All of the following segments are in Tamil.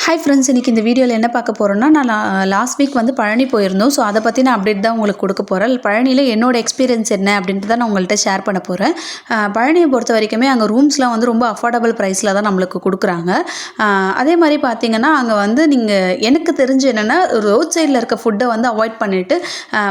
ஹாய் ஃப்ரெண்ட்ஸ், இன்றைக்கி இந்த வீடியோவில் என்ன பார்க்க போகிறோன்னா, நான் லாஸ்ட் வீக் வந்து பழனி போயிருந்தோம். ஸோ அதை பற்றி நான் அப்டேட் தான் உங்களுக்கு கொடுக்க போகிறேன். பழனியில் என்னோட எக்ஸ்பீரியன்ஸ் என்ன அப்படின்ட்டு தான் நான் உங்கள்கிட்ட ஷேர் பண்ண போகிறேன். பழனியை பொறுத்த வரைக்குமே அங்கே ரூம்ஸ்லாம் வந்து ரொம்ப அஃபோர்டபுள் ப்ரைஸில் தான் நம்மளுக்கு கொடுக்குறாங்க. அதே மாதிரி பார்த்திங்கன்னா அங்கே வந்து நீங்கள் எனக்கு தெரிஞ்சு என்னென்னா ரோட் சைடில் இருக்க ஃபுட்டை வந்து அவாய்ட் பண்ணிவிட்டு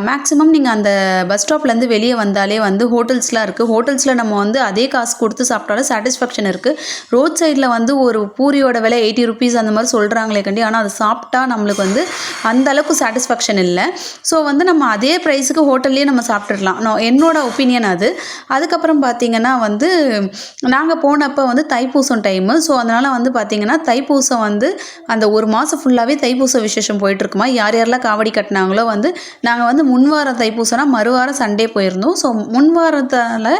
மேக்ஸிமம் நீங்கள் அந்த பஸ் ஸ்டாப்லேருந்து வெளியே வந்தாலே வந்து ஹோட்டல்ஸ்லாம் இருக்குது. ஹோட்டல்ஸில் நம்ம வந்து அதே காசு கொடுத்து சாப்பிட்டாலும் சாட்டிஸ்ஃபேக்ஷன் இருக்குது. ரோட் சைடில் வந்து ஒரு பூரியோட விலை 80 ருபீஸ் அந்த மாதிரி சொல்கிறாங்களே கண்டி, ஆனால் அது சாப்பிட்டா நம்மளுக்கு வந்து அந்த அளவுக்கு சாட்டிஸ்ஃபேக்ஷன் இல்லை. ஸோ வந்து நம்ம அதே ப்ரைஸுக்கு ஹோட்டல்லையே நம்ம சாப்பிட்டுடலாம். நான் என்னோட ஒப்பீனியன் அது. அதுக்கப்புறம் பார்த்திங்கன்னா வந்து நாங்கள் போனப்போ வந்து தைப்பூசம் டைமு. ஸோ அதனால் வந்து பார்த்திங்கன்னா தைப்பூசம் வந்து அந்த ஒரு மாதம் ஃபுல்லாகவே தைப்பூச விசேஷம் போயிட்டுருக்குமா. யார் யாரெல்லாம் காவடி கட்டினாங்களோ வந்து நாங்கள் வந்து முன்வாரம் தைப்பூசம்னா மறுவாரம் சண்டே போயிருந்தோம். ஸோ முன்வாரத்தால்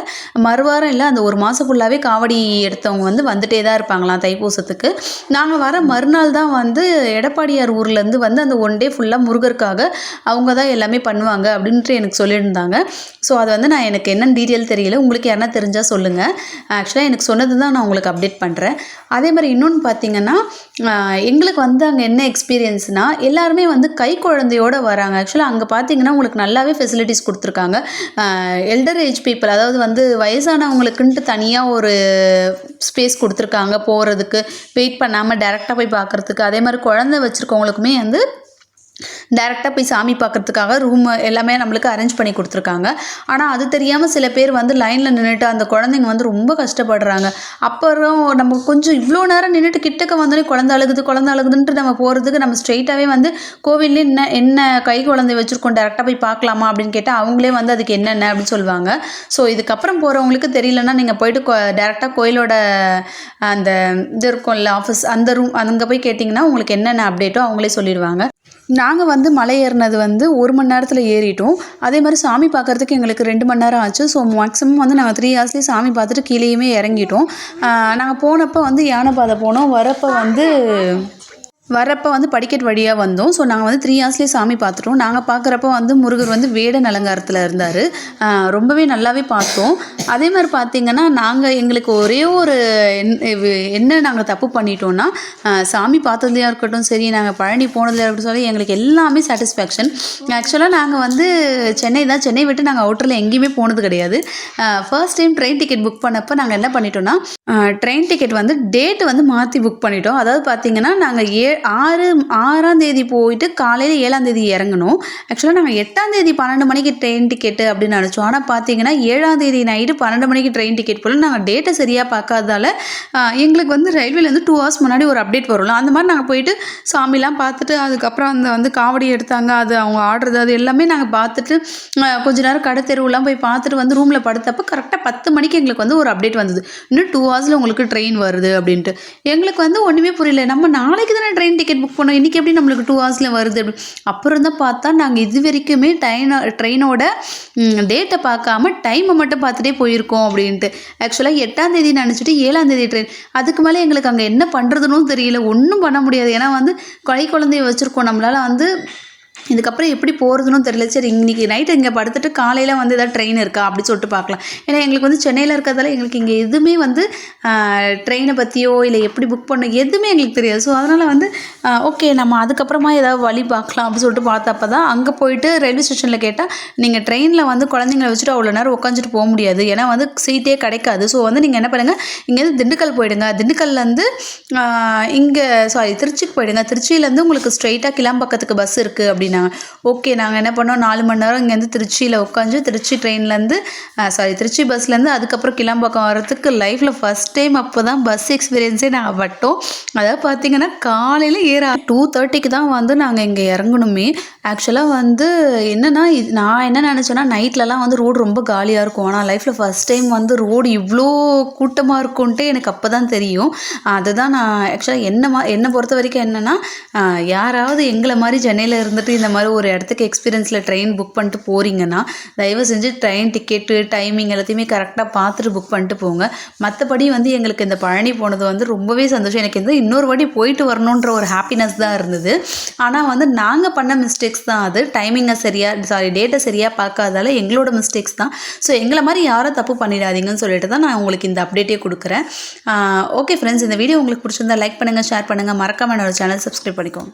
மறுவாரம் இல்லை, அந்த ஒரு மாதம் ஃபுல்லாகவே காவடி எடுத்தவங்க வந்து வந்துட்டே தான் இருப்பாங்களாம் தைப்பூசத்துக்கு. நாங்கள் வர மறுநாள் தான் வந்து எடப்பாடியார் ஊர்லேருந்து வந்து அந்த ஒன் டே ஃபுல்லாக முருகருக்காக அவங்க தான் எல்லாமே பண்ணுவாங்க அப்படின்ட்டு எனக்கு சொல்லியிருந்தாங்க. ஸோ அது வந்து நான் எனக்கு என்னென்னு டீட்டெயில் தெரியல, உங்களுக்கு யாருன்னா தெரிஞ்சால் சொல்லுங்கள். ஆக்சுவலாக எனக்கு சொன்னது தான் நான் உங்களுக்கு அப்டேட் பண்ணுறேன். அதே மாதிரி இன்னொன்று பார்த்திங்கன்னா எங்களுக்கு வந்து அங்கே என்ன எக்ஸ்பீரியன்ஸ்னால் எல்லாருமே வந்து கை குழந்தையோடு வராங்க. ஆக்சுவலாக அங்கே பார்த்திங்கன்னா உங்களுக்கு நல்லாவே ஃபெசிலிட்டிஸ் கொடுத்துருக்காங்க. எல்டர் ஏஜ் பீப்புள், அதாவது வந்து வயசானவங்களுக்குன்ட்டு தனியாக ஒரு ஸ்பேஸ் கொடுத்துருக்காங்க போகிறதுக்கு, வெயிட் பண்ணாமல் டேரெக்டாக போய் பார்க்குறதுக்கு. அதே மாதிரி குழந்தை வச்சுருக்கவங்களுக்குமே வந்து டேரெக்டாக போய் சாமி பார்க்குறதுக்காக ரூம் எல்லாமே நம்மளுக்கு அரேஞ்ச் பண்ணி கொடுத்துருக்காங்க. ஆனால் அது தெரியாமல் சில பேர் வந்து லைனில் நின்றுட்டு அந்த குழந்தைங்க வந்து ரொம்ப கஷ்டப்படுறாங்க. அப்புறம் நம்ம கொஞ்சம் இவ்வளோ நேரம் நின்றுட்டு கிட்டக்க வந்தோடனே குழந்தை அழுகுதுன்ட்டு நம்ம போகிறதுக்கு நம்ம ஸ்ட்ரெயிட்டாகவே வந்து கோவில்லே என்ன கை குழந்தை வச்சுருக்கோம் டேரெக்டாக போய் பார்க்கலாமா அப்படின்னு கேட்டால் அவங்களே வந்து அதுக்கு என்னென்ன அப்படின்னு சொல்லுவாங்க. ஸோ இதுக்கப்புறம் போகிறவங்களுக்கு தெரியலன்னா நீங்கள் போய்ட்டு டேரெக்டாக கோயிலோட அந்த இது இருக்கும்ல ஆஃபீஸ், அந்த ரூம் அங்கே போய் கேட்டிங்கன்னா உங்களுக்கு என்னென்ன அப்டேட்டோ அவங்களே சொல்லிடுவாங்க. நாங்கள் வந்து மலை ஏறினது வந்து 1 மணி நேரத்தில் ஏறிட்டோம். அதே மாதிரி சாமி பார்க்குறதுக்கு எங்களுக்கு 2 மணி நேரம் ஆச்சு. ஸோ மேக்ஸிமம் வந்து நாங்கள் 3 ஹவர்ஸ்லேயே சாமி பார்த்துட்டு கீழேயுமே இறங்கிட்டோம். நாங்கள் போனப்போ வந்து யானை பாதை போனோம், வரப்போ வந்து படிக்கட் வழியாக வந்தோம். ஸோ நாங்கள் வந்து 3 ஹவர்ஸ்லேயே சாமி பார்த்துட்டோம். நாங்கள் பார்க்குறப்ப வந்து முருகர் வந்து வேடன் அலங்காரத்தில் இருந்தார். ரொம்பவே நல்லாவே பார்த்தோம். அதே மாதிரி பார்த்திங்கன்னா எங்களுக்கு ஒரே ஒரு என்ன நாங்கள் தப்பு பண்ணிட்டோன்னா, சாமி பார்த்ததுலையாக இருக்கட்டும் சரி, நாங்கள் பழனி போனதுலையாக இருக்கட்டும் சரி, எங்களுக்கு எல்லாமே சாட்டிஸ்ஃபேக்ஷன். ஆக்சுவலாக நாங்கள் வந்து சென்னை விட்டு நாங்கள் அவுட்டரில் எங்கேயுமே போனது கிடையாது. First time train ticket book பண்ணப்போ நாங்கள் என்ன பண்ணிட்டோன்னா, ட்ரெயின் டிக்கெட் வந்து டேட்டு வந்து மாற்றி புக் பண்ணிட்டோம். அதாவது பார்த்திங்கன்னா நாங்கள் 6ஆம் தேதி போயிட்டு காலையில் 7ஆம் தேதி இறங்கணும். ஆக்சுவலாக நாங்கள் 8ஆம் தேதி 12 மணிக்கு ட்ரெயின் டிக்கெட்டு அப்படின்னு நினச்சோம். ஆனால் பார்த்தீங்கன்னா 7ஆம் தேதி நைட்டு 12 மணிக்கு ட்ரெயின் டிக்கெட் போல் நாங்கள் டேட்டை சரியாக பார்க்காததால எங்களுக்கு வந்து ரயில்வேலேருந்து 2 ஹவர்ஸ் முன்னாடி ஒரு அப்டேட் வரும்ல, அந்த மாதிரி நாங்கள் போயிட்டு சாமிலாம் பார்த்துட்டு அதுக்கப்புறம் வந்து காவடி எடுத்தாங்க, அது அவங்க ஆடுறது அது எல்லாமே நாங்கள் பார்த்துட்டு கொஞ்ச நேரம் கடை தெருவுலாம் போய் பார்த்துட்டு வந்து ரூமில் படுத்தப்போ கரெக்டாக 10 மணிக்கு எங்களுக்கு வந்து ஒரு அப்டேட் வந்தது, இன்னும் 2 ஹவர்ஸில் உங்களுக்கு ட்ரெயின் வருது அப்படின்ட்டு. எங்களுக்கு வந்து ஒன்றுமே புரியல, நம்ம நாளைக்கு தானே ட்ரெயின் டிக்கெட் புக் பண்ணோம், இன்றைக்கி எப்படி நம்மளுக்கு 2 ஹவர்ஸில் வருது அப்படி. அப்புறம் தான் பார்த்தா நாங்கள் இது வரைக்குமே ட்ரெயினோட டேட்டை பார்க்காம டைமை மட்டும் பார்த்துட்டே போயிருக்கோம் அப்படின்ட்டு. ஆக்சுவலாக 8ஆம் தேதி நினச்சிட்டு 7ஆம் தேதி ட்ரெயின். அதுக்கு மேலே எங்களுக்கு அங்கே என்ன பண்ணுறதுன்னு தெரியல, ஒன்றும் பண்ண முடியாது. ஏன்னா வந்து குழந்தைய வச்சுருக்கோம், நம்மளால் வந்து இதுக்கப்புறம் எப்படி போகிறதுன்னு தெரியல. சரி இன்றைக்கி நைட்டு இங்கே படுத்துட்டு காலையில் வந்து எதாவது ட்ரெயின் இருக்கா அப்படி சொல்லிட்டு பார்க்கலாம். ஏன்னா எங்களுக்கு வந்து சென்னையில் இருக்கிறதால எங்களுக்கு இங்கே எதுவுமே வந்து ட்ரெயினை பற்றியோ இல்லை எப்படி புக் பண்ண எதுவுமே எங்களுக்கு தெரியாது. ஸோ அதனால் வந்து ஓகே நம்ம அதுக்கப்புறமா ஏதாவது வழி பார்க்கலாம் அப்படின்னு சொல்லிட்டு பார்த்தப்ப தான் அங்கே போயிட்டு ரயில்வே ஸ்டேஷனில் கேட்டால் நீங்கள் ட்ரெயினில் வந்து குழந்தைங்களை வச்சுட்டு அவ்வளோ நேரம் உட்காந்துட்டு போக முடியாது, ஏன்னா வந்து சீட்டே கிடைக்காது. ஸோ வந்து நீங்கள் என்ன பண்ணுங்கள், இங்கேருந்து திண்டுக்கல் போயிடுங்க, திண்டுக்கல்லேருந்து திருச்சிக்கு போயிடுங்க, திருச்சியிலேருந்து உங்களுக்கு ஸ்ட்ரெயிட்டாக கிளாம்பாக்கத்துக்கு பஸ் இருக்குது அப்படின்னா. ஓகே நாங்கள் என்ன பண்ணோம், 4 மணி நேரம் இங்கேருந்து திருச்சியில் உட்காந்து திருச்சி ட்ரெயின்லேருந்து திருச்சி பஸ்லேருந்து அதுக்கப்புறம் கிளாம்பாக்கம் வரத்துக்கு லைஃப்பில் ஃபஸ்ட் டைம் அப்போ தான் பஸ் எக்ஸ்பீரியன்ஸே நாங்கள் பட்டோம். அதாவது பார்த்திங்கன்னா காலையில் 2:30க்கு தான் வந்து நாங்கள் இங்கே இறங்கணுமே. ஆக்சுவலாக வந்து என்னென்னா நான் என்ன நினச்சேன்னா நைட்லலாம் வந்து ரோடு ரொம்ப காலியாக இருக்கும், ஆனால் லைஃப்பில் ஃபஸ்ட் டைம் வந்து ரோடு இவ்வளோ கூட்டமாக இருக்கும்ன்ட்டு எனக்கு அப்போ தான் தெரியும். அதுதான் நான் ஆக்சுவலாக என்னை பொறுத்த வரைக்கும் என்னென்னா யாராவது எங்களை மாதிரி சென்னையில் இருந்துட்டு கற்றுக்கிட்டு இந்த மாதிரி ஒரு இடத்துக்கு எக்ஸ்பீரியன்ஸில் ட்ரெயின் புக் பண்ணிட்டு போகிறீங்கன்னா தயவு செஞ்சு ட்ரெயின் டிக்கெட்டு டைமிங் எல்லாத்தையுமே கரெக்டாக பார்த்துட்டு புக் பண்ணிட்டு போங்க. மற்றபடி வந்து எங்களுக்கு இந்த பழனி போனது வந்து ரொம்பவே சந்தோஷம். எனக்கு வந்து இன்னொரு வாட்டி போயிட்டு வரணுன்ற ஒரு ஹாப்பினஸ் தான் இருந்தது. ஆனால் வந்து நாங்கள் பண்ண மிஸ்டேக்ஸ் தான் அது. டைமிங்கை டேட்டை சரியாக பார்க்காதால எங்களோட மிஸ்டேக்ஸ் தான். ஸோ எங்களை மாதிரி யாரும் தப்பு பண்ணிடாதீங்கன்னு சொல்லிட்டு தான் நான் உங்களுக்கு இந்த அப்டேட்டே கொடுக்குறேன். ஓகே ஃப்ரெண்ட்ஸ், இந்த வீடியோ உங்களுக்கு பிடிச்சிருந்தா லைக் பண்ணுங்கள், ஷேர் பண்ணுங்கள், மறக்காம என்னோட சேனல் சப்ஸ்கிரைப் பண்ணிக்கோங்க.